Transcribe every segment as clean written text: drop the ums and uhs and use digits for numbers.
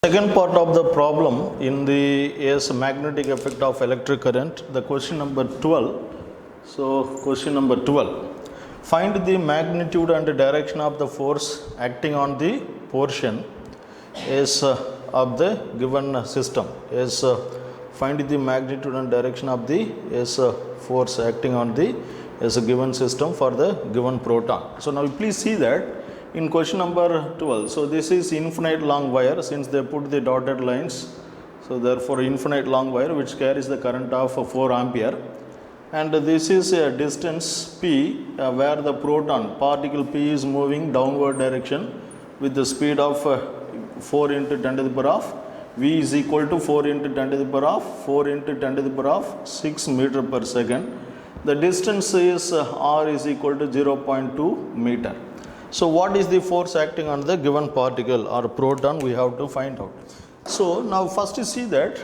Second part of the problem in the magnetic effect of electric current, the question number 12. So question number 12, find the magnitude and direction of the force acting on the portion of the given system. Find the magnitude and direction of the force acting on the given system for the given proton. So now please see that in question number 12, so this is infinite long wire, since they put the dotted lines, so therefore infinite long wire which carries the current of 4 ampere, and this is a distance p where the proton particle p is moving downward direction with the speed of 4 into 10 to the power of v is equal to 4 into 10 to the power of 4 into 10 to the power of 6 meter per second. The distance is r is equal to 0.2 meter. So what is the force acting on the given particle or proton, we have to find out. So now first you see that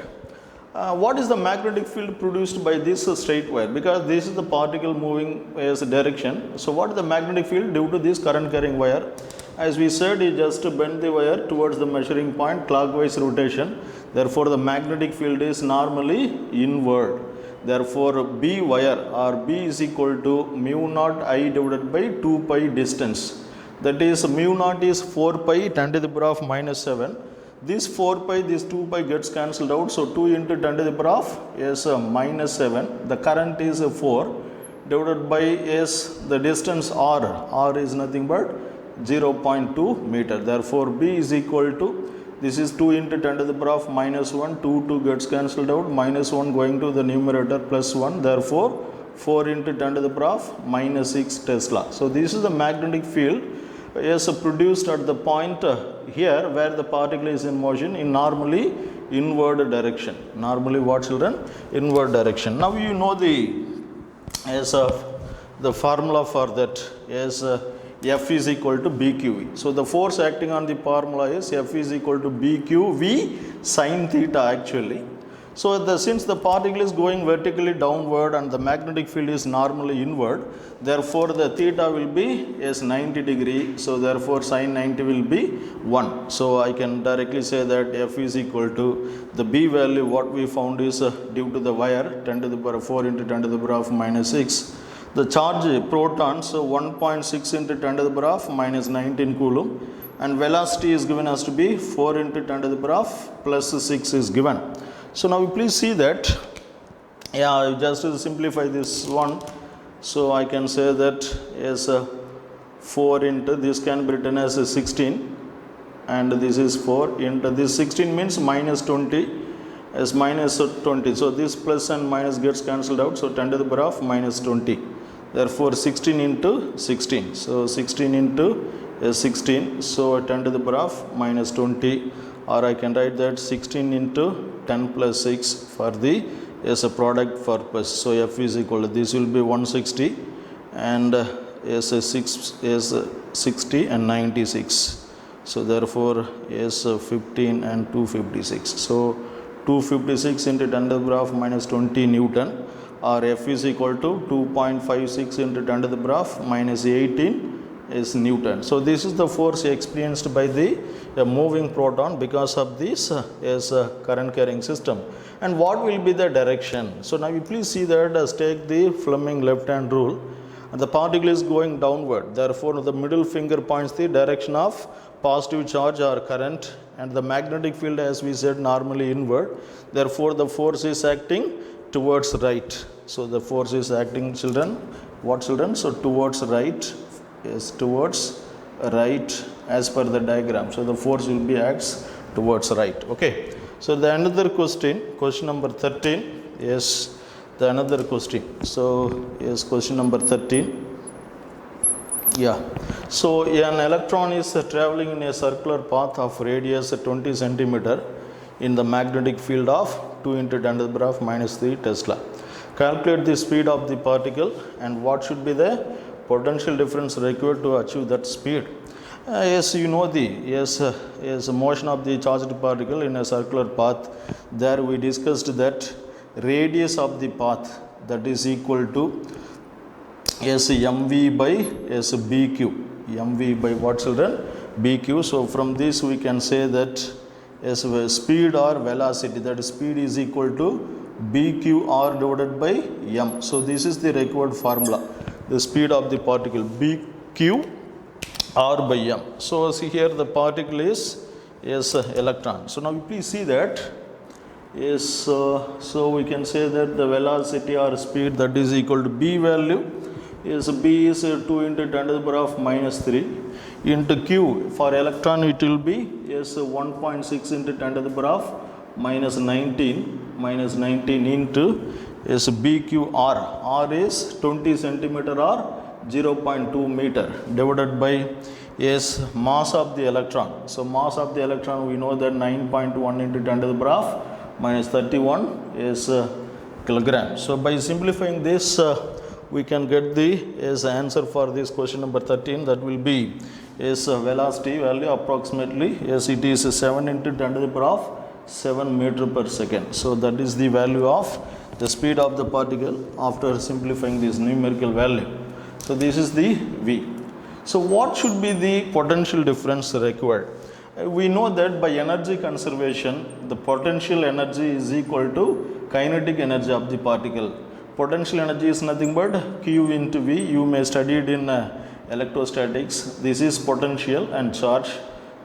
what is the magnetic field produced by this straight wire, because this is the particle moving as a direction. So what is the magnetic field due to this current carrying wire? As we said, you just bend the wire towards the measuring point clockwise rotation. Therefore the magnetic field is normally inward. Therefore B wire or B is equal to mu naught I divided by 2 pi distance. That is mu naught is 4 pi 10 to the power of minus 7. This 4 pi, this 2 pi gets cancelled out. So 2 into 10 to the power of minus 7. The current is 4 divided by the distance r. R is nothing but 0.2 meter. Therefore B is equal to, this is 2 into 10 to the power of minus 1. 2 gets cancelled out. Minus 1 going to the numerator plus 1. Therefore 4 into 10 to the power of minus 6 Tesla. So this is the magnetic field produced at the point here where the particle is in motion in normally inward direction. Normally what, children? Inward direction. Now you know the formula for that is F is equal to BQV. So the force acting on the formula is F is equal to BQV sin theta actually. So since the particle is going vertically downward and the magnetic field is normally inward, therefore the theta will be 90 degree. So therefore sin 90 will be 1. So I can directly say that F is equal to the B value what we found is due to the wire 10 to the power of 4 into 10 to the power of minus 6. The charge protons 1.6 into 10 to the power of minus 19 coulomb, and velocity is given as to be 4 into 10 to the power of plus 6 is given. So now please see that, just to simplify this one, so I can say that 4 into, this can be written as 16, and this is 4 into this 16 means minus 20 as minus 20. So this plus and minus gets cancelled out. So 10 to the power of minus 20. Therefore 16 into 16. So 16 into 16. So 10 to the power of minus 20. Or I can write that 16 into 10 plus 6 for the a product purpose. So F is equal to, this will be 160 and 60 and 96. So therefore 15 and 256. So 256 into 10 to the power of minus 20 Newton, or F is equal to 2.56 into 10 to the power of minus 18 is Newton. So this is the force experienced by the moving proton because of this current carrying system. And what will be the direction? So now you please see that take the Fleming left hand rule, and the particle is going downward. Therefore the middle finger points the direction of positive charge or current, and the magnetic field, as we said, normally inward. Therefore the force is acting towards right. So the force is acting, children, what children? So towards right, towards right as per the diagram. So the force will be acts towards right. Okay. So the another question number 13 is the another question. So is question number 13. Yeah. So an electron is traveling in a circular path of radius 20 centimeter in the magnetic field of 2 into 10 to the power of minus 3 Tesla. Calculate the speed of the particle and what should be the potential difference required to achieve that speed. Yes, you know the motion of the charged particle in a circular path. There we discussed that radius of the path, that is equal to mv by bq. mv by what, children? bq. So from this we can say that yes, speed or velocity, that is speed is equal to bqr divided by m. So this is the required formula, the speed of the particle bq r by m. So see here the particle is electron. So now you please see that so we can say that the velocity or speed, that is equal to b value is b is 2 into 10 to the power of minus 3 into q. For electron it will be 1.6 into 10 to the power of minus 19 into bqr. R is 20 centimeter or 0.2 meter divided by mass of the electron. So mass of the electron, we know that 9.1 into 10 to the power of minus 31 is kilogram. So by simplifying this, we can get the answer for this question number 13. That will be velocity value approximately it is 7 into 10 to the power of 7 meter per second. So that is the value of the speed of the particle after simplifying this numerical value. So this is the V. So what should be the potential difference required? We know that by energy conservation, the potential energy is equal to kinetic energy of the particle. Potential energy is nothing but Q into V. You may study it in electrostatics. This is potential and charge.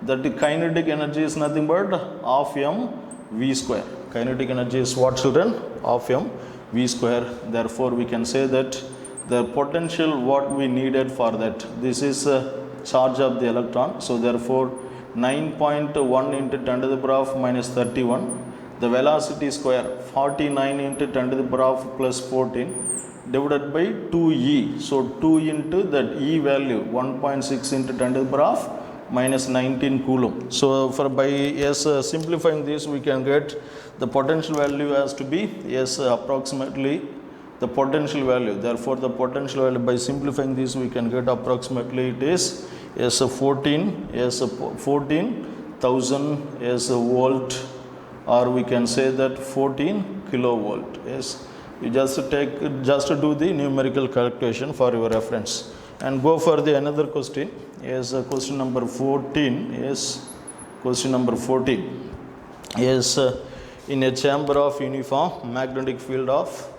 That the kinetic energy is nothing but half m v square. Kinetic energy is what, children? Half m v square. Therefore we can say that the potential what we needed for that, this is charge of the electron. So therefore 9.1 into 10 to the power of minus 31. The velocity square 49 into 10 to the power of plus 14 divided by 2e. So 2 into that e value 1.6 into 10 to the power of minus 19 coulomb. So for by simplifying this, we can get the potential value has to be approximately the potential value. Therefore the potential value, by simplifying this, we can get approximately it is 14,000 volt, or we can say that 14 kilovolt. Yes, you just do the numerical calculation for your reference and go for the another question. Question number 14. Question number 14 in a chamber of uniform magnetic field of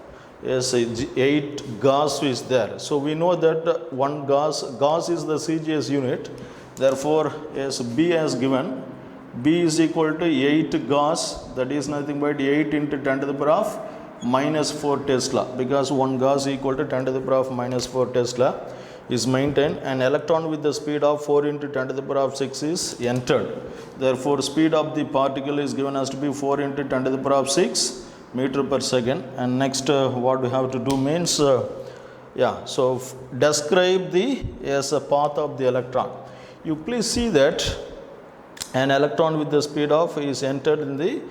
8 gas is there. So we know that one gas is the CGS unit. Therefore B has given B is equal to 8 gas, that is nothing but 8 into 10 to the power of minus 4 Tesla, because one gas equal to 10 to the power of minus 4 Tesla is maintained. An electron with the speed of 4 into 10 to the power of 6 is entered. Therefore speed of the particle is given as to be 4 into 10 to the power of 6 meter per second. And next what we have to do means so describe the path of the electron. You please see that an electron with the speed of is entered in the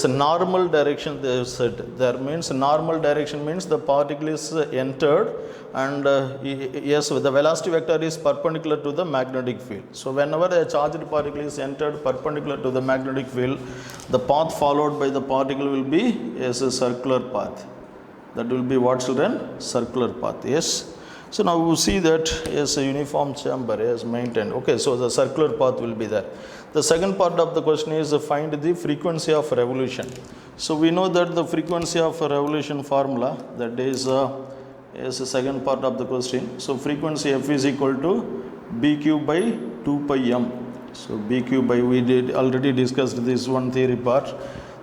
normal direction. They said there means normal direction means the particle is entered, and the velocity vector is perpendicular to the magnetic field. So whenever a charged particle is entered perpendicular to the magnetic field, the path followed by the particle will be a circular path. That will be what, children? Circular path. Yes. So now we see that a uniform chamber is maintained. Okay, so the circular path will be there. The second part of the question is find the frequency of revolution. So we know that the frequency of revolution formula, that is the second part of the question. So frequency F is equal to BQ by 2 pi m. So BQ by, we did already discussed this one theory part.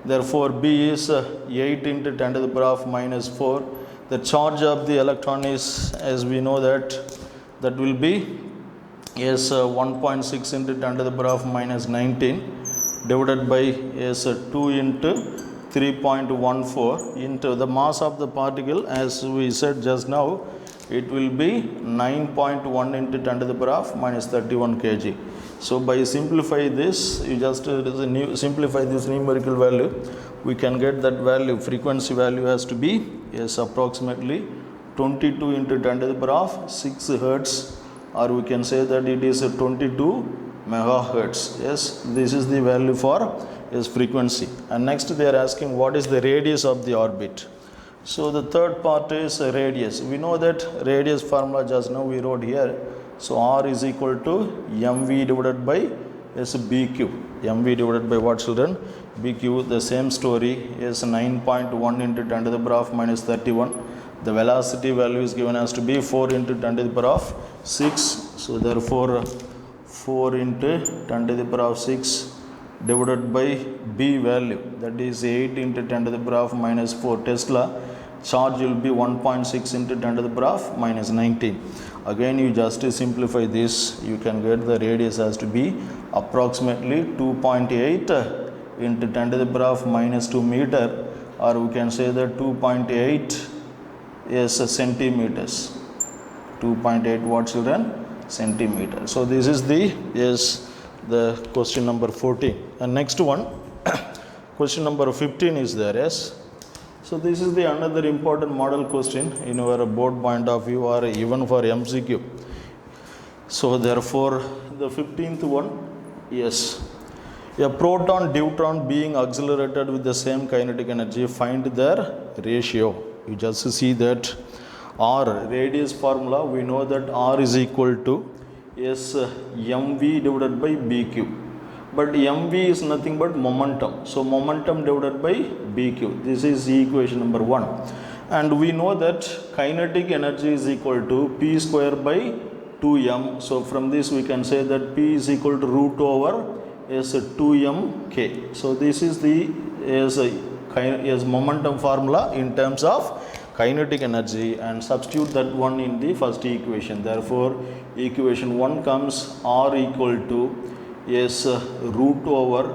Therefore B is 8 into 10 to the power of minus 4. The charge of the electron is, as we know that will be 1.6 into 10 to the power of minus 19 divided by 2 into 3.14 into the mass of the particle, as we said just now, it will be 9.1 into 10 to the power of minus 31 kg. So by simplify this, you just simplify this numerical value, we can get that value. Frequency value has to be approximately 22 into 10 to the power of 6 hertz, or we can say that it is 22 megahertz. Yes, this is the value for frequency. And next they are asking what is the radius of the orbit. So the third part is radius. We know that radius formula just now we wrote here. So R is equal to mv divided by bq. mv divided by what, children? bq. The same story is 9.1 into 10 to the power of minus 31. The velocity value is given as to be 4 into 10 to the power of 6. So therefore 4 into 10 to the power of 6 divided by b value, that is 8 into 10 to the power of minus 4 Tesla. Charge will be 1.6 into 10 to the power of minus 19. Again, you just simplify this, you can get the radius as to be approximately 2.8 into 10 to the power of minus 2 meter, or we can say that 2.8 is centimeters. 2.8 what, children? Centimeter. So this is the question number 14. And next one, question number 15 is there. Yes. So this is the another important model question in your board point of view, or even for MCQ. So therefore the 15th one, yes, a proton deuteron being accelerated with the same kinetic energy, find their ratio. You just see that R, radius formula, we know that R is equal to mv divided by bq. But mv is nothing but momentum. So momentum divided by bq. This is equation number 1. And we know that kinetic energy is equal to p square by 2m. So from this we can say that p is equal to root over 2mk. So this is the momentum formula in terms of kinetic energy, and substitute that one in the first equation. Therefore equation 1 comes R equal to root over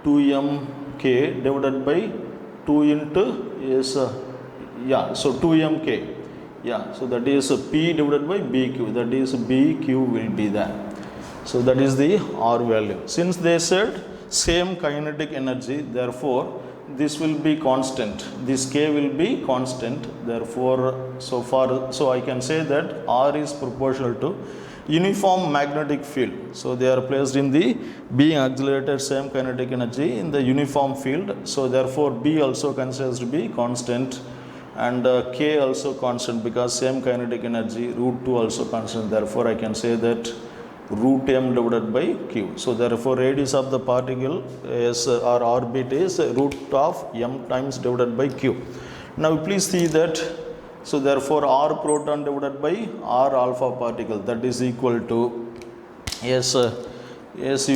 2mk divided by 2 into so 2mk. So that is p divided by bq, that is bq will be there. So that is the R value. Since they said same kinetic energy, therefore this will be constant, this k will be constant. Therefore so I can say that R is proportional to uniform magnetic field. So they are placed in the being accelerated same kinetic energy in the uniform field. So therefore B also considers to be constant, and k also constant, because same kinetic energy. Root 2 also constant. Therefore I can say that root m divided by q. So therefore radius of the particle is, or orbit, is root of m times divided by q. Now please see that. So therefore R proton divided by R alpha particle, that is equal to you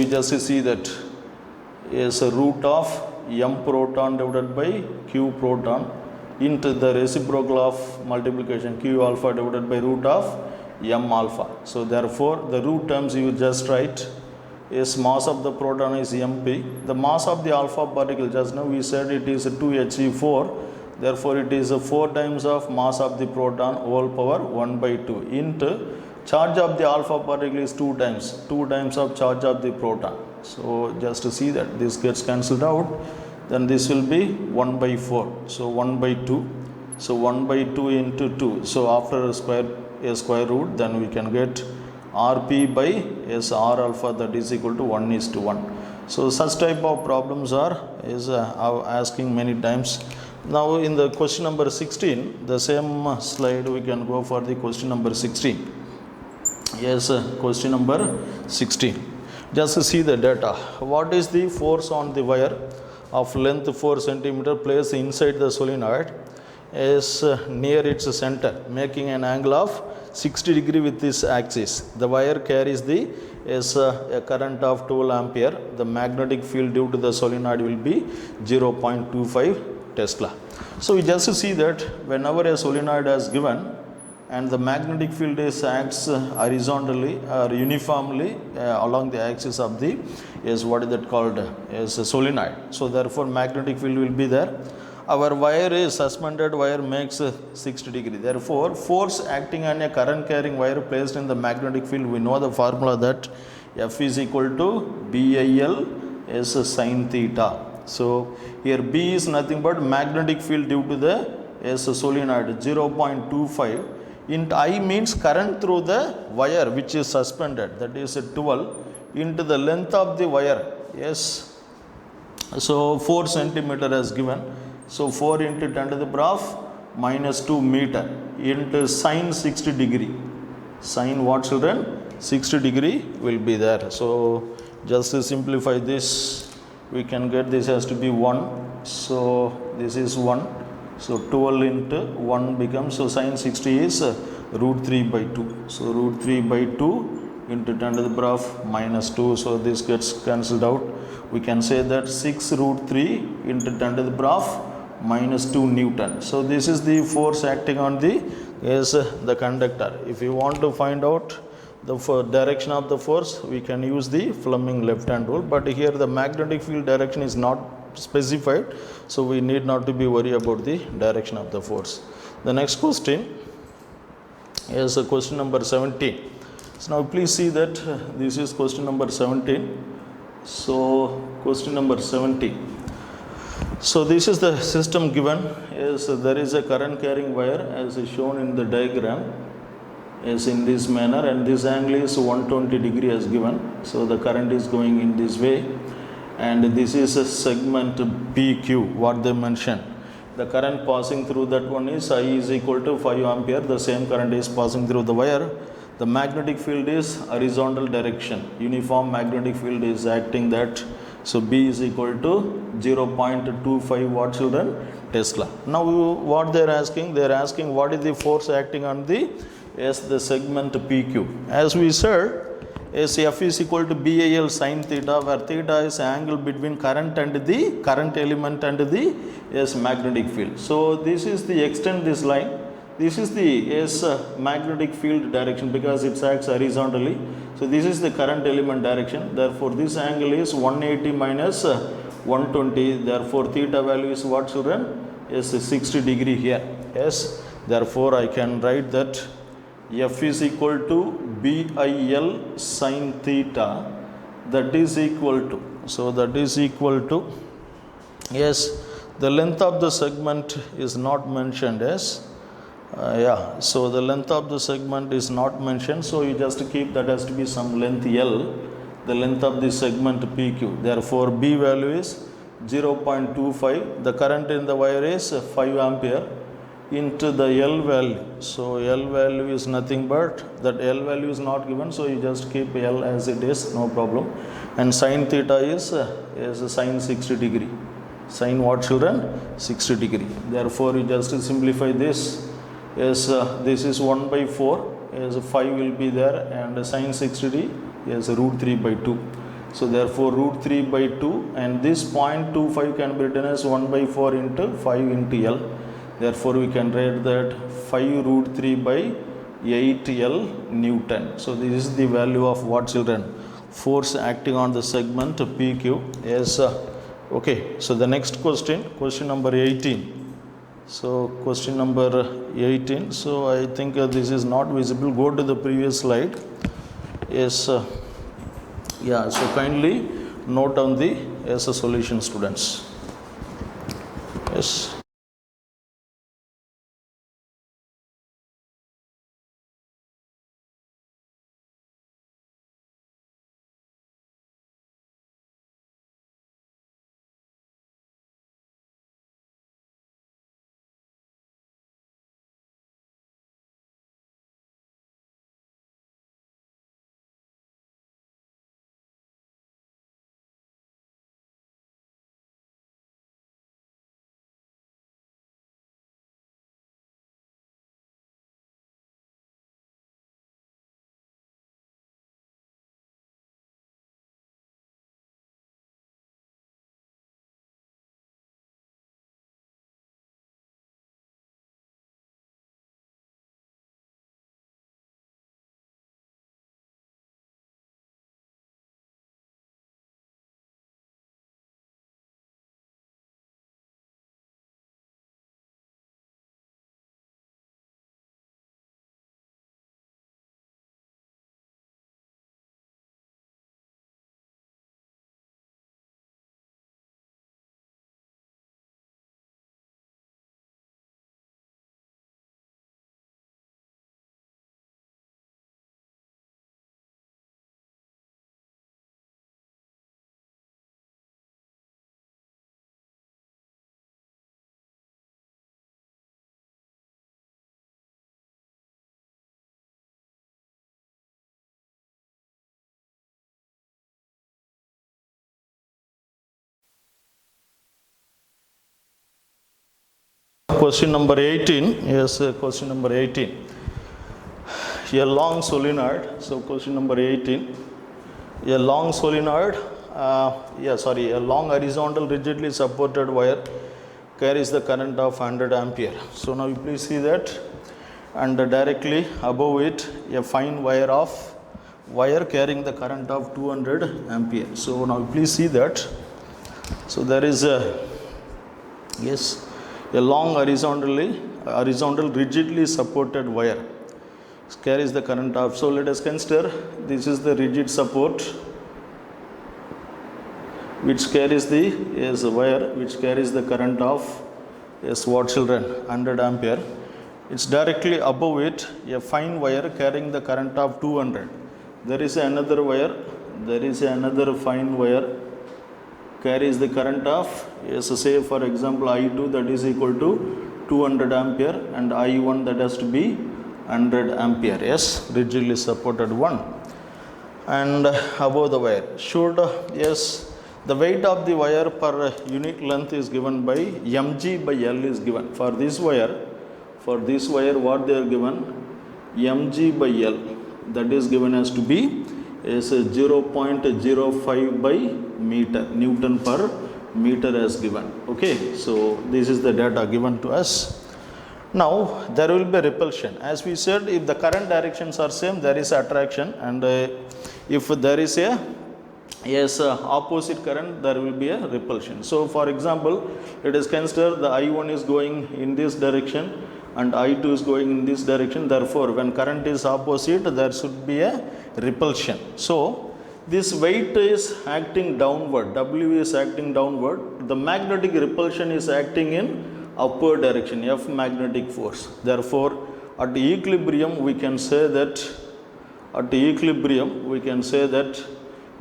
just see that is root of m proton divided by q proton into the reciprocal of multiplication q alpha divided by root of m alpha. So therefore the root terms you just write is mass of the proton is mp. The mass of the alpha particle, just now we said it is 2He4. Therefore it is 4 times of mass of the proton whole power 1 by 2 into charge of the alpha particle is 2 times of charge of the proton. So just to see that this gets cancelled out, then this will be 1 by 4. So 1 by 2. So 1 by 2 into 2. So after a square root, then we can get Rp by R alpha, that is equal to 1:1. So such type of problems are asking many times. Now in the question number 16, the same slide we can go for the question number 16. Question number 16. Just see the data. What is the force on the wire of length 4 cm placed inside the solenoid is near its center, making an angle of 60 degree with this axis? The wire carries a current of 12 ampere. The magnetic field due to the solenoid will be 0.25 Tesla. So we just see that whenever a solenoid is given and the magnetic field acts horizontally or uniformly along the axis of the a solenoid. So therefore magnetic field will be there. Our wire is suspended wire makes 60 degree. Therefore force acting on a current carrying wire placed in the magnetic field, we know the formula that F is equal to BIL is sin theta. So here B is nothing but magnetic field due to the solenoid 0.25 into I means current through the wire which is suspended, that is 12 into the length of the wire. So 4 centimeter as given. So 4 into 10 to the power minus 2 meter into sin 60 degree. Sin what, children? 60 degree will be there. So Just to simplify this, we can get this has to be 1. So this is 1. So 12 into 1 becomes, so sin 60 is root 3 by 2. So root 3 by 2 into 10 to the power of minus 2. So this gets cancelled out. We can say that 6 root 3 into 10 to the power of minus 2 Newton. So this is the force acting on the conductor. If you want to find out the direction of the force, we can use the Fleming left hand rule, but here the magnetic field direction is not specified, so we need not to be worried about the direction of the force. The next question is question number 17. So now please see that this is question number 17. So question number 17. So this is the system given. Is there is a current carrying wire as is shown in the diagram, is in this manner, and this angle is 120 degree as given. So the current is going in this way, and this is a segment PQ, what they mentioned. The current passing through that one is I is equal to 5 ampere. The same current is passing through the wire. The magnetic field is horizontal direction. Uniform magnetic field is acting that. So B is equal to 0.25 watt, children, Tesla. Now what they are asking what is the force acting on the segment PQ. As we said, is F is equal to BAL sin theta, where theta is angle between current and the current element and the magnetic field. So this is the extend this line. This is the magnetic field direction because it acts horizontally. So this is the current element direction. Therefore this angle is 180 minus 120. Therefore theta value is what, children? Is 60 degree here. Yes. Therefore I can write that F is equal to BIL sin theta, that is equal to, so that is equal to, yes, the length of the segment is not mentioned as, so the length of the segment is not mentioned, so you just keep that has to be some length L, the length of the segment PQ. Therefore B value is 0.25, the current in the wire is 5 ampere into the L value. So L value is nothing but, that L value is not given, so you just keep L as it is, no problem. And sin theta is sin 60 degree. Sin what, children? 60 degree. Therefore you just simplify this. This is 1 by 4, 5 will be there, and sin 60 degree is root 3 by 2. So therefore root 3 by 2, and this 0.25 can be written as 1 by 4 into 5 into L. Therefore we can write that 5 root 3 by 8 L Newton. So this is the value of what, children? Force acting on the segment PQ. Yes. Okay. So the next question number 18. So question number 18. So I think this is not visible. Go to the previous slide. Yes. Yeah. So kindly note on the solution, students. Yes. Question number 18. Yes, question number 18. A long solenoid. So question number 18. A long solenoid, a long horizontal rigidly supported wire carries the current of 100 ampere. So now you please see that, and directly above it a fine wire carrying the current of 200 ampere. So now you please see that. So there is a long horizontal rigidly supported wire carries the current of. So let us consider this is the rigid support which carries the wire which carries the current of what children 100 ampere. It's directly above it a fine wire carrying the current of 200. There is another wire, there is another fine wire carries the current of say for example I2 that is equal to 200 ampere and I1 that has to be 100 ampere. Yes, rigidly supported one. And above the wire should the weight of the wire per unit length is given by mg by L is given. For this wire what they are given, mg by L, that is given as to be is 0.05 by meter, Newton per meter as given. Okay, so this is the data given to us. Now there will be repulsion. As we said, if the current directions are same, there is attraction, and if there is a opposite current, there will be a repulsion. So for example, let us consider the I1 is going in this direction and I2 is going in this direction. Therefore, when current is opposite, there should be a repulsion. So this weight is acting downward, W is acting downward, the magnetic repulsion is acting in upward direction, F magnetic force. Therefore, at equilibrium we can say that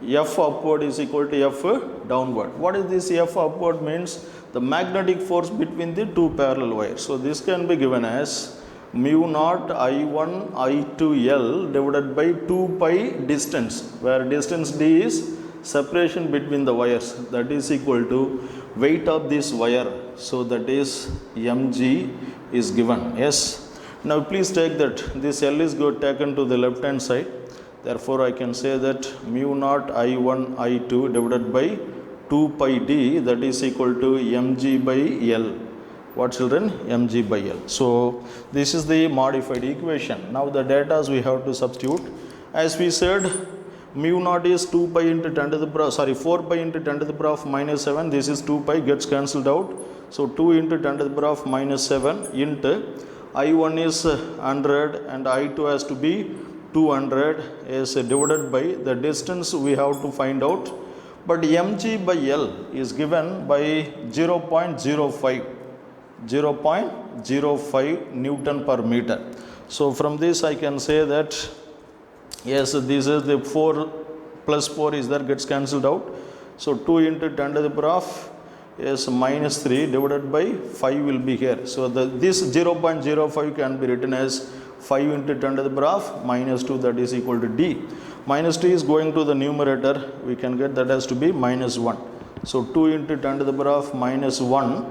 F upward is equal to F downward. What is this F upward means? The magnetic force between the two parallel wires. So this can be given as mu naught I1 I2 L divided by 2 pi distance, where distance d is separation between the wires, that is equal to weight of this wire. So that is mg is given. Yes. Now please take that this L is taken to the left hand side. Therefore I can say that mu naught I1 I2 divided by 2 pi d, that is equal to mg by L. What children? mg by L. So this is the modified equation. Now the data we have to substitute. As we said, mu naught is 2 pi into 10 to the power, 4 pi into 10 to the power of minus 7. This is 2 pi gets cancelled out. So 2 into 10 to the power of minus 7 into I1 is 100 and I2 has to be 200 is divided by the distance we have to find out. But mg by L is given by 0.05 Newton per meter. So from this I can say that this is the 4 plus 4 is there, gets cancelled out. So 2 into 10 to the power of minus 3 divided by 5 will be here. So this 0.05 can be written as 5 into 10 to the power of minus 2, that is equal to d. Minus 2 is going to the numerator, we can get that has to be minus 1. So 2 into 10 to the power of minus 1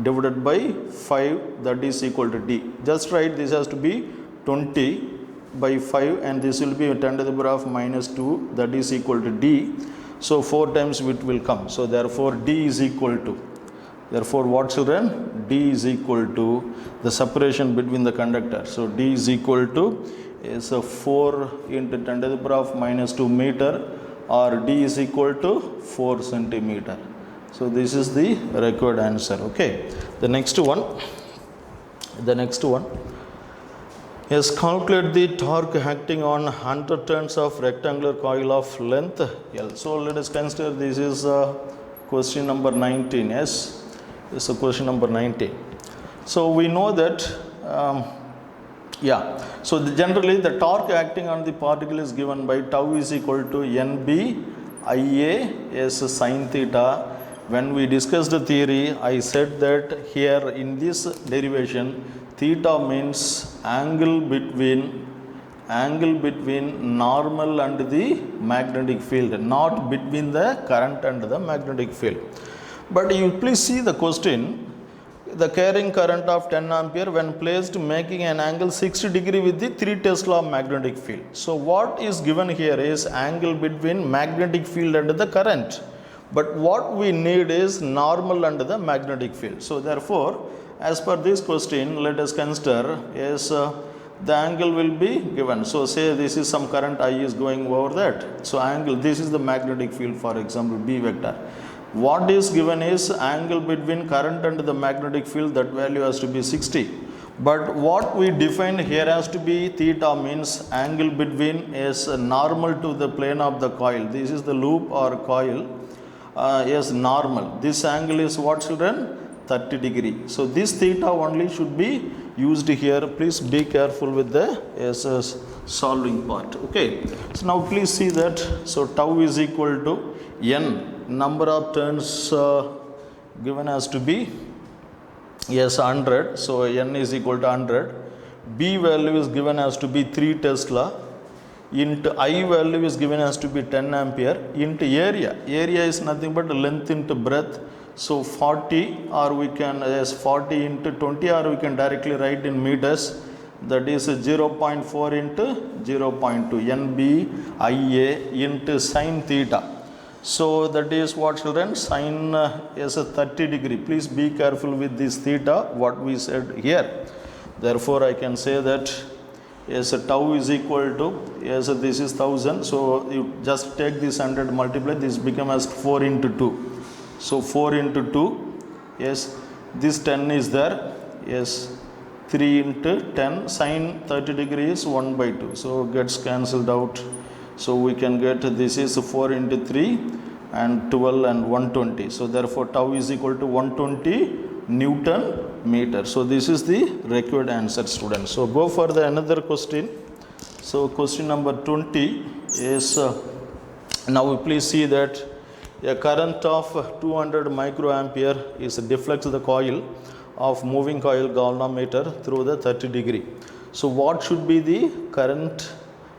divided by 5, that is equal to d. Just write this has to be 20 by 5 and this will be 10 to the power of minus 2, that is equal to d. So 4 times it will come. So therefore d is equal to, therefore what children? D is equal to the separation between the conductor. So d is equal to is a 4 into 10 to the power of minus 2 meter, or d is equal to 4 centimeter. So this is the required answer. Okay. The next one is calculate the torque acting on 100 turns of rectangular coil of length L. So let us consider this is question number 19. Yes, this is question number 19. So we know that generally the torque acting on the particle is given by tau is equal to NB IA is sine theta. When we discussed the theory, I said that here in this derivation, theta means angle between normal and the magnetic field, not between the current and the magnetic field. But you please see the question. the carrying current of 10 ampere when placed making an angle 60 degree with the 3 Tesla magnetic field. So what is given here is angle between magnetic field and the current. But what we need is normal under the magnetic field. So therefore, as per this question, let us consider is the angle will be given. So say this is some current I is going over that. So angle, this is the magnetic field, for example, B vector. What is given is angle between current and the magnetic field, that value has to be 60. But what we defined here has to be theta, means angle between is normal to the plane of the coil. This is the loop or coil is normal. This angle is what, children? 30 degree. So this theta only should be used here. Please be careful with the solving part. Okay. So now please see that. So tau is equal to n, number of turns given as to be 100. So n is equal to 100. B value is given as to be 3 Tesla. Into I value is given as to be 10 ampere. Into area. Area is nothing but length into breadth. So 40, or we can as 40 into 20, or we can directly write in meters. That is 0.4 into 0.2 NBIA into sine theta. So that is what, children? Sine is a 30 degree. Please be careful with this theta, what we said here. Therefore, I can say that tau is equal to, this is 1000. So you just take this 100 multiply, this become as 4 into 2. So 4 into 2, this 10 is there, 3 into 10, sine 30 degrees 1 by 2. So gets cancelled out. So we can get this is 4 into 3 and 12 and 120. So therefore tau is equal to 120 Newton meter. So this is the required answer, students. So go for the another question. So question number 20 is, now please see that a current of 200 microampere is deflects the coil of moving coil galvanometer through the 30 degree. So what should be the current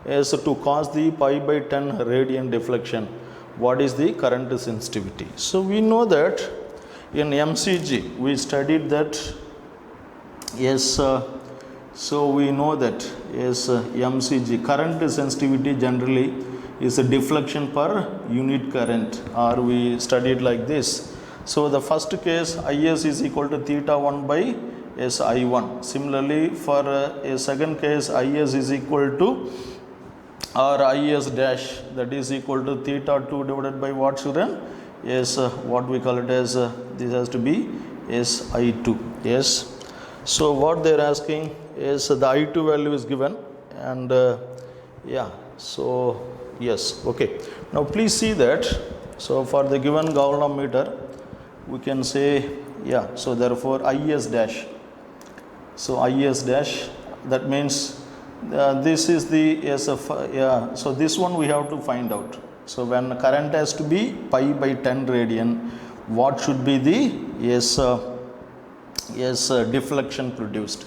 is to cause the pi by 10 radian deflection? What is the current sensitivity? So we know that in MCG we studied that, so we know that MCG current sensitivity generally is a deflection per unit current, or we studied like this. So the first case Is is equal to theta 1 by I1. Similarly for a second case Is is equal to, or Is dash, that is equal to theta 2 divided by what, children? What we call it as this has to be I2. So what they are asking is the I2 value is given, and so okay. Now please see that. So for the given galvanometer we can say, so therefore Is dash. So Is dash, that means this is the so this one we have to find out. So when current has to be pi by 10 radian, what should be the deflection produced?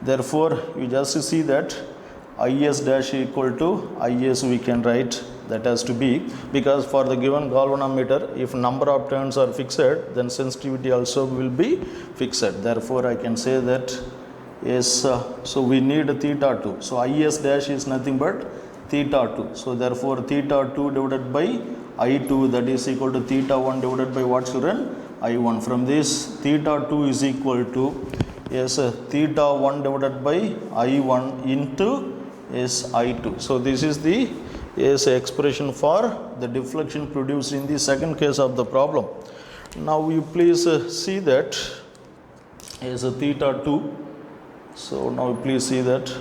Therefore you just see that Is dash equal to Is we can write, that has to be, because for the given galvanometer if number of turns are fixed, then sensitivity also will be fixed. Therefore I can say that so we need theta 2. So Is dash is nothing but theta 2. So therefore theta 2 divided by I2, that is equal to theta 1 divided by what, children? I1. From this theta 2 is equal to theta 1 divided by I1 into I2. So this is the expression for the deflection produced in the second case of the problem. Now you please see that theta 2. So now please see that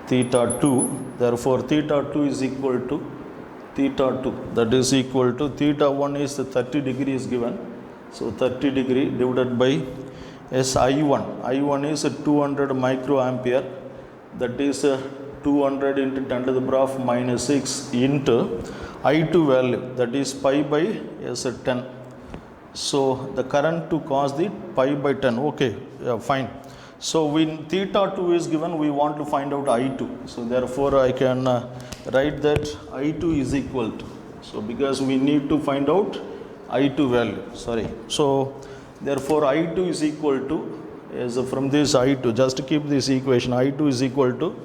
theta 2. Therefore theta 2 is equal to theta 2, that is equal to theta 1 is 30 degree is given. So 30 degree divided by I1. I1 is 200 microampere, that is 200 into 10 to the power of minus 6 into I2 value, that is pi by 10. So the current to cause the pi by 10. Okay, fine. So when theta 2 is given, we want to find out I2. So therefore I can write that I2 is equal to, so because we need to find out I2 value, So Therefore, I2 is equal to, is from this I2, just keep this equation, I2 is equal to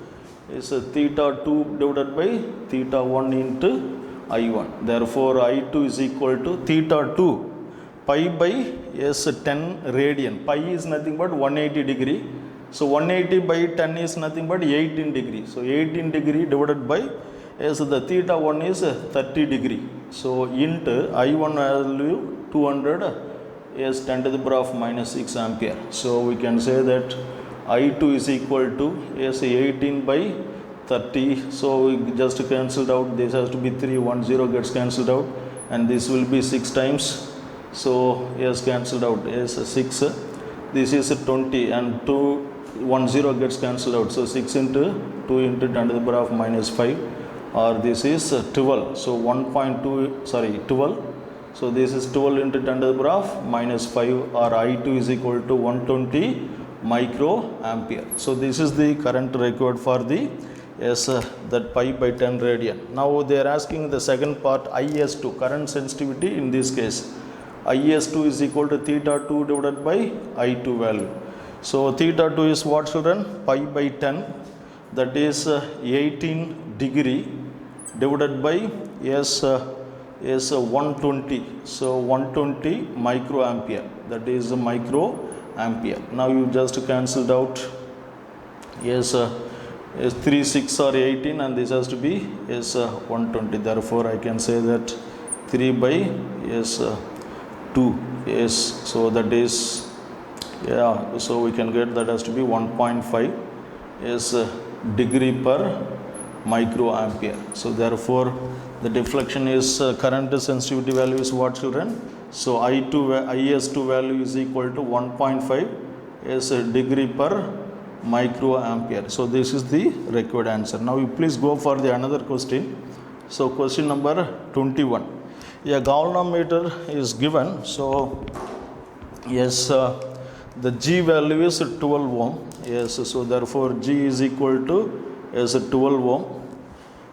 is theta 2 divided by theta 1 into I1. Therefore, I2 is equal to theta 2 pi by 10 radian. Pi is nothing but 180 degree. So 180 by 10 is nothing but 18 degree. So 18 degree divided by the theta 1 is 30 degree. So into I1 value 200 is 10 to the power of minus 6 ampere. So we can say that I2 is equal to 18 by 30. So we just cancelled out. This has to be 3. 1 0 gets cancelled out, and this will be 6 times. So yes, cancelled out is 6. This is 20, and 2 1 0 gets cancelled out. So 6 into 2 into 10 to the power of minus 5, or this is 12. So 12. So this is 12 into 10 to the power of minus 5, or I2 is equal to 120 micro ampere. So this is the current required for the that pi by 10 radian. Now they are asking the second part, IS2, current sensitivity. In this case, IS2 is equal to theta 2 divided by I2 value. So theta 2 is what, children? Pi by 10, that is 18 degree divided by 120. So 120 micro ampere, that is micro ampere. Now you just cancelled out 3 6 or 18, and this has to be 120. Therefore I can say that 3 by 2 so that is so we can get that has to be 1.5 degree per micro ampere. So therefore the deflection is current sensitivity value is what, children? So IS2 value is equal to 1.5 degree per micro ampere. So this is the required answer. Now you please go for the another question. So question number 21. A galvanometer is given. So the G value is 12 ohm. So therefore G is equal to 12 ohm,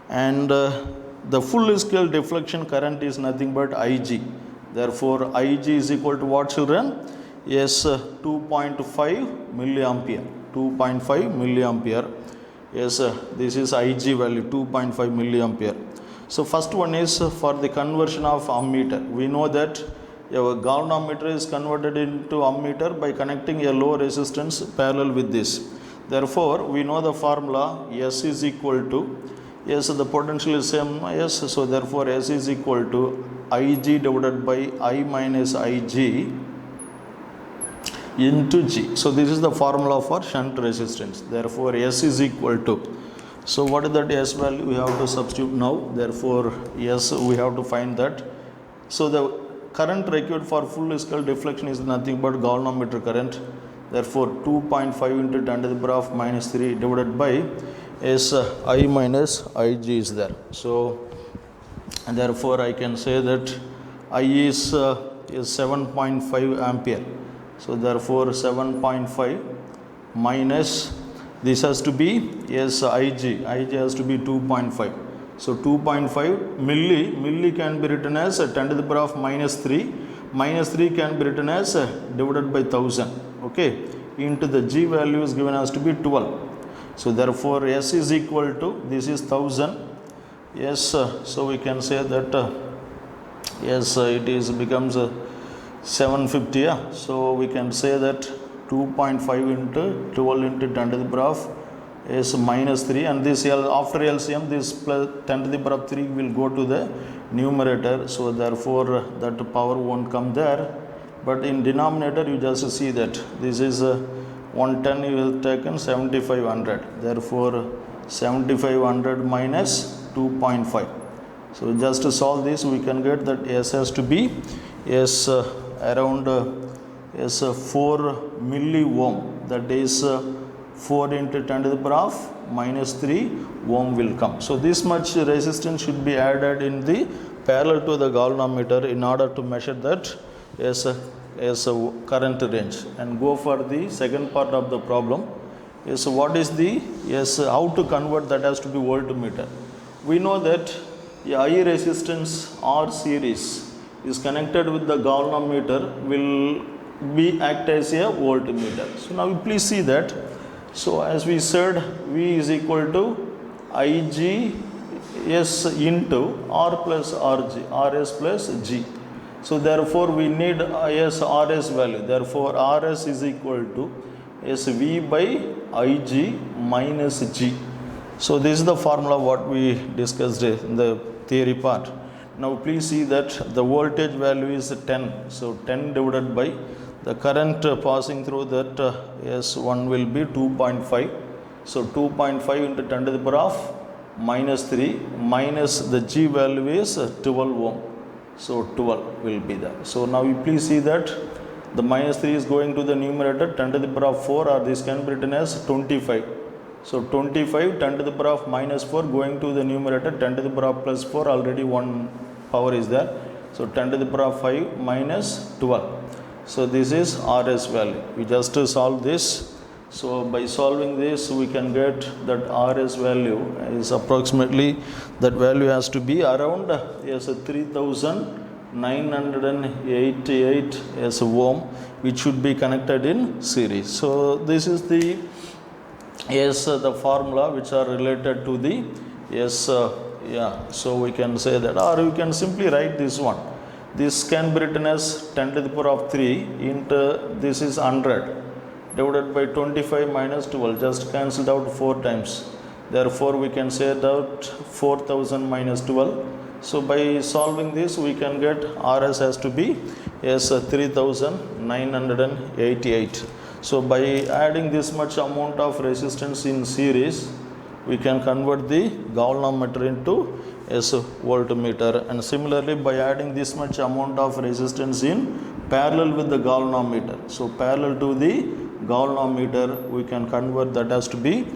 and the full scale deflection current is nothing but Ig. Therefore Ig is equal to what, children? 2.5 milliampere. 2.5 milliampere. This is Ig value, 2.5 milliampere. So first one is for the conversion of ammeter. We know that a galvanometer is converted into ammeter by connecting a low resistance parallel with this. Therefore we know the formula, S is equal to, the potential is same, so therefore S is equal to Ig divided by I minus Ig into G. So this is the formula for shunt resistance. Therefore S is equal to, so what is that S value? We have to substitute now. Therefore S, we have to find that. So the current required for full scale deflection is nothing but galvanometer current. Therefore 2.5 into 10 to the power of minus 3 divided by I minus Ig is there. So and therefore I can say that I is 7.5 ampere. So therefore 7.5 minus, this has to be Ig has to be 2.5. So 2.5 milli can be written as 10 to the power of minus 3. Minus 3 can be written as divided by 1000. Okay, into the G value is given as to be 12. So therefore S is equal to, this is 1000. So we can say that it is becomes 750. So we can say that 2.5 into 12 into 10 to the power of minus 3, and this after LCM, this plus 10 to the power of 3 will go to the numerator. So therefore that power won't come there, but in denominator you just see that this is 110, you will taken 7500. Therefore 7500 minus 2.5. So just to solve this, we can get that S has to be around 4 milli ohm. That is 4 into 10 to the power of minus 3 ohm will come. So this much resistance should be added in the parallel to the galvanometer in order to measure that current range. And go for the second part of the problem. What is the how to convert that has to be voltmeter. We know that a high resistance R series is connected with the galvanometer will be act as a voltmeter. So now you please see that. So as we said, V is equal to IGS into R plus RG, RS plus G. So therefore we need S RS value. Therefore RS is equal to SV by IG minus G. So this is the formula what we discussed in the theory part. Now please see that the voltage value is 10. So 10 divided by the current passing through that S1 will be 2.5. So 2.5 into 10 to the power of minus 3 minus the G value is 12 ohm. So 12 will be there. So now you please see that the minus 3 is going to the numerator, 10 to the power of 4, or this can be written as 25. So 25, 10 to the power of minus 4 going to the numerator, 10 to the power of plus 4, already one power is there. So 10 to the power of 5 minus 12. So this is RS value. We just solve this. So by solving this, we can get that RS value is approximately, that value has to be around 3988 as ohm, which should be connected in series. So this is the the formula which are related to the so we can say that, or we can simply write this one. This can be written as 10 to the power of 3 into, this is 100 divided by 25 minus 12, just cancelled out 4 times. Therefore we can say that 4000 minus 12. So by solving this, we can get RS has to be 3988. So by adding this much amount of resistance in series, we can convert the galvanometer into voltmeter. And similarly, by adding this much amount of resistance in parallel with the galvanometer, so parallel to the galvanometer, we can convert that as to be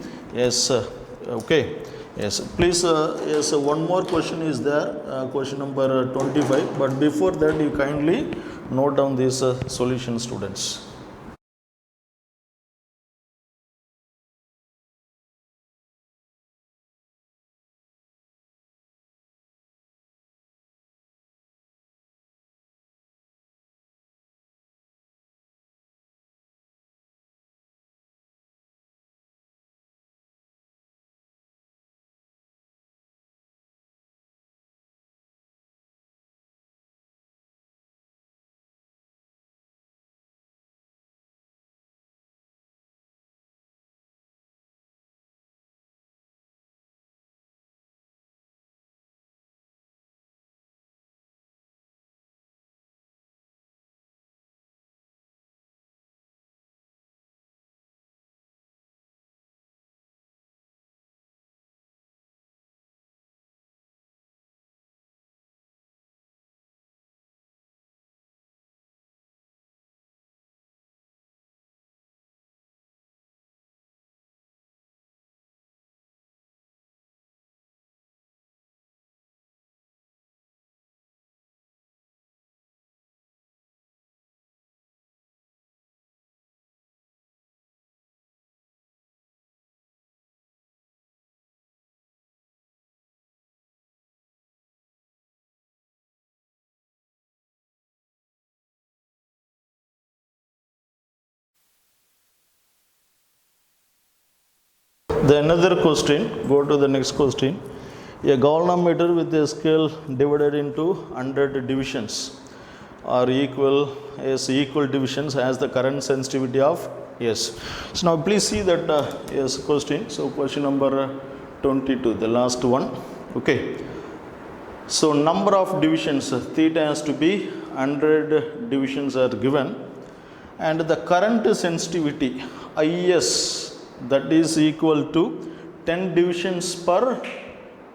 okay. Yes, please, one more question is there, question number 25. But before that, you kindly note down this solution, students. The another question, go to the next question. A galvanometer with a scale divided into 100 divisions are equal divisions has the current sensitivity of S. So now please see that question. So question number 22, the last one. Okay. So number of divisions, theta has to be 100 divisions are given, and the current sensitivity IS, that is equal to 10 divisions per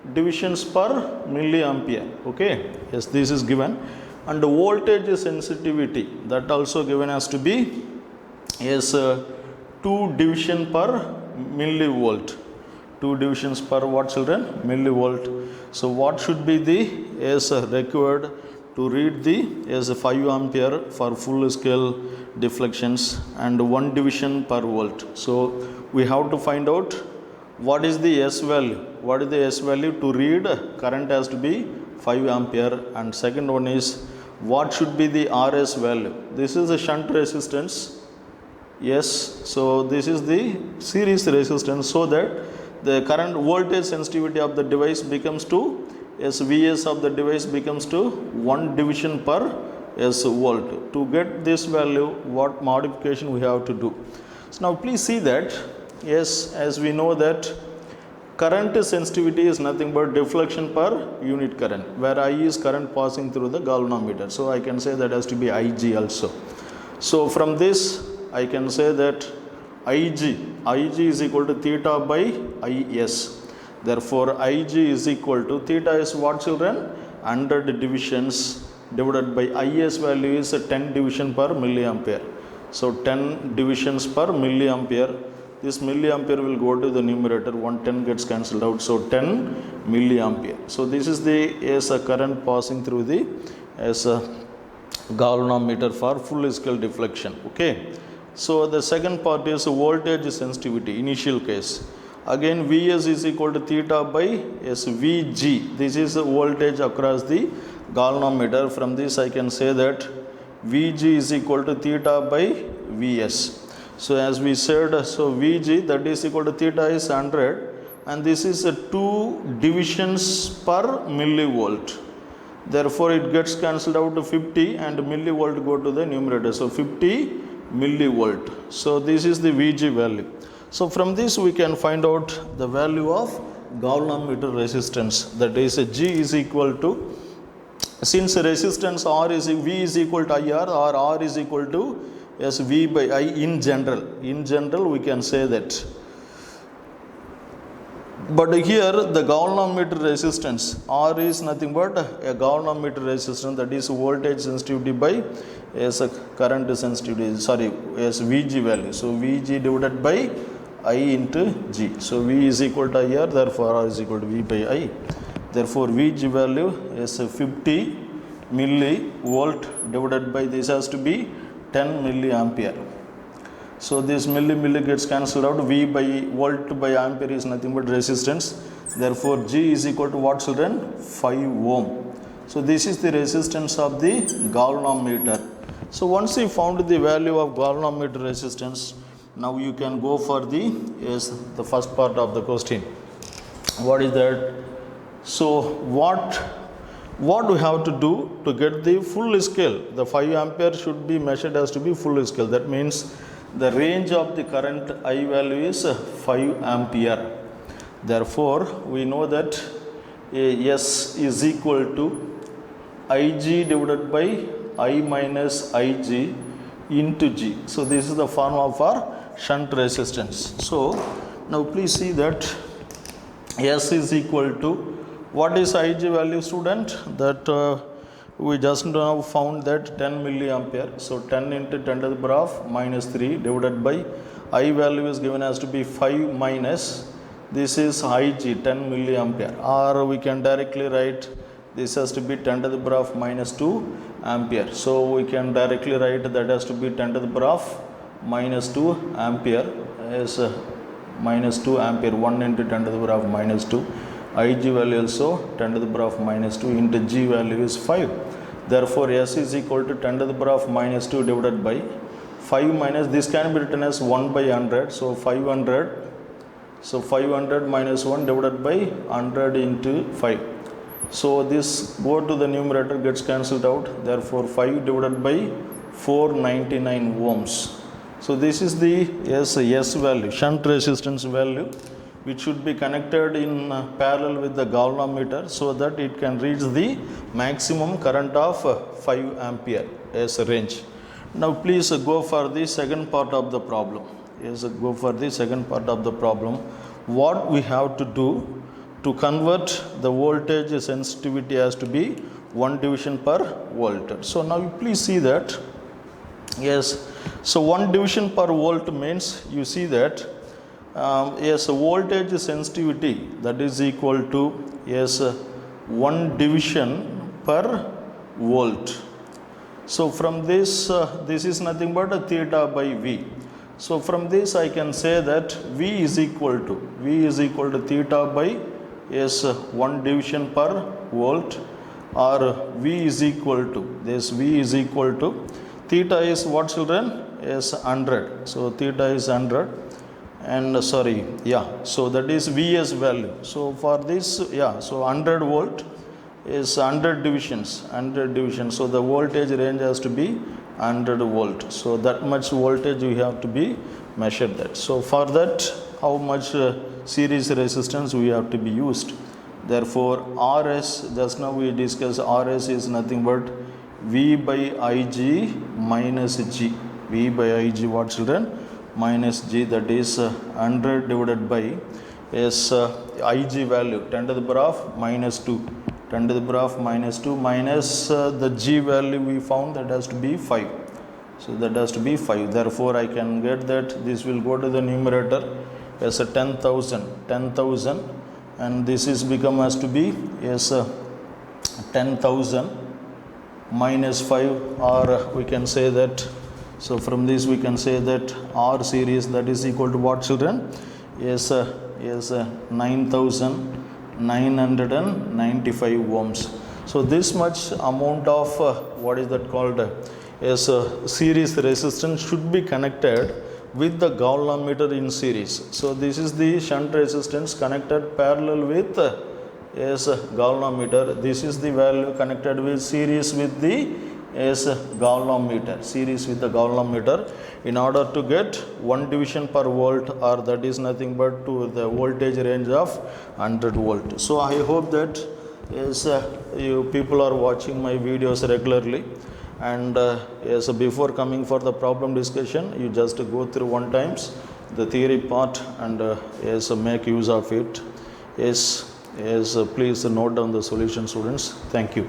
milliampere. Okay, yes, this is given. And the voltage sensitivity, that also given has to be 2 division per millivolt. 2 divisions per what, children? Millivolt. So what should be the required to read the 5 ampere for full scale deflections and 1 division per volt. So we have to find out what is the S value. What is the S value to read current has to be 5 ampere, and second one is what should be the RS value? This is a shunt resistance. Yes, so this is the series resistance, so that the current voltage sensitivity of the device becomes to Vs of the device becomes to 1 division per S volt. To get this value, what modification we have to do? So now please see that, yes, as we know that current sensitivity is nothing but deflection per unit current, where I is current passing through the galvanometer. So I can say that has to be Ig also. So from this I can say that Ig is equal to theta by Is. Therefore Ig is equal to, theta is what, children? 100 divisions divided by Is value is 10 division per milliampere. So 10 divisions per milliampere. This milliampere will go to the numerator, 110 gets cancelled out, so 10 milliampere. So this is the a current passing through the galvanometer for full scale deflection. Okay. So the second part is voltage sensitivity, initial case. Again Vs is equal to theta by Vg. This is the voltage across the galvanometer. From this I can say that Vg is equal to theta by Vs. So as we said, so Vg, that is equal to theta is 100, and this is 2 divisions per millivolt. Therefore it gets cancelled out to 50 and millivolt go to the numerator. So 50 millivolt. So this is the Vg value. So from this we can find out the value of galvanometer resistance, that is G is equal to, since resistance R is V is equal to IR, or R is equal to V by I in general we can say that. But here the galvanometer resistance R is nothing but a galvanometer resistance, that is voltage sensitivity by a current sensitivity, Vg value. So Vg divided by I into G. So V is equal to IR, therefore R is equal to V by I. Therefore Vg value is 50 millivolt divided by, this has to be 10 milliampere. So this milli gets cancelled out. V by volt by ampere is nothing but resistance. Therefore G is equal to what, children? 5 ohm. So this is the resistance of the galvanometer. So once you found the value of galvanometer resistance, now you can go for the first part of the question. What is that? So what we have to do to get the full scale? The 5 ampere should be measured as to be full scale. That means the range of the current I value is 5 ampere. Therefore we know that S is equal to Ig divided by I minus Ig into G. So this is the formula for shunt resistance. So now please see that S is equal to, what is Ig value, student? That we just now found that 10 milliampere. So 10 into 10 to the power of minus 3 divided by I value is given as to be 5 minus, this is Ig 10 milliampere, or we can directly write this has to be 10 to the power of minus 2 ampere. So we can directly write that has to be 10 to the power of minus 2 ampere is minus 2 ampere, 1 into 10 to the power of minus 2. Ig value also 10 to the power of minus 2 into G value is 5. Therefore S is equal to 10 to the power of minus 2 divided by 5 minus, this can be written as 1 by 100. So 500. So 500 minus 1 divided by 100 into 5. So this go to the numerator, gets cancelled out. Therefore 5 divided by 499 ohms. So this is the S value, shunt resistance value, which should be connected in parallel with the galvanometer, so that it can reach the maximum current of 5 ampere as a range. Now please go for the second part of the problem. Go for the second part of the problem. What we have to do to convert the voltage sensitivity has to be 1 division per volt. So now you please see that. So 1 division per volt means, you see that voltage sensitivity, that is equal to 1 division per volt. So from this, this is nothing but a theta by V. So from this I can say that V is equal to theta by 1 division per volt, or V is equal to, this V is equal to, theta is what children? Is 100. So theta is 100 and so that is Vs value. So for this, so 100 volt is 100 divisions. So the voltage range has to be 100 volt. So that much voltage we have to be measured that. So for that, how much series resistance we have to be used. Therefore Rs, just now we discussed, Rs is nothing but V by Ig minus G. V by Ig what children? Minus G, that is 100 divided by Ig value 10 to the power of minus 2. 10 to the power of minus 2 minus the G value we found, that has to be 5. So that has to be 5. Therefore I can get that this will go to the numerator as a 10,000, and this is become as to be 10,000 minus 5, or we can say that, so from this we can say that R series, that is equal to what children? Is 9,995 ohms. So this much amount of what is that called series resistance should be connected with the galvanometer in series. So this is the shunt resistance connected parallel with galvanometer. This is the value connected with series with the galvanometer, in order to get 1 division per volt, or that is nothing but to the voltage range of 100 volt. So I hope that you people are watching my videos regularly, and before coming for the problem discussion, you just go through one times the theory part and make use of it. Please note down the solution, students. Thank you.